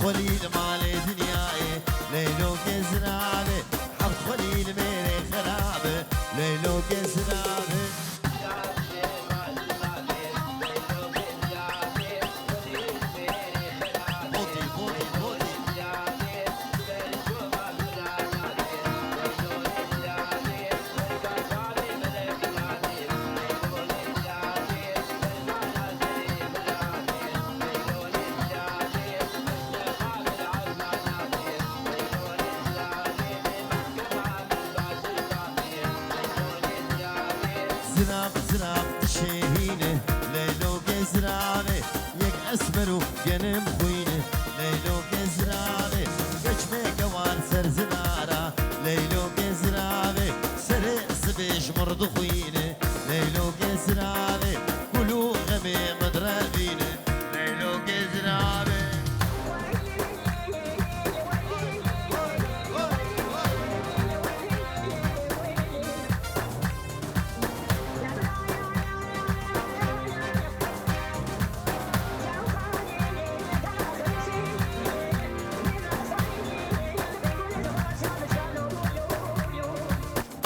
خليل مالي دنياي ليلو كزرابي حب خليل ميري خرابي ليلو كزرابي زراب زراب تشهينه ليلو كزرابي يك اسمرو جنم خوينه ليلو كزرابي كشمي قوار سر زنارا ليلو كزرابي سر سبيش مرض خوينه ليلو كزرابي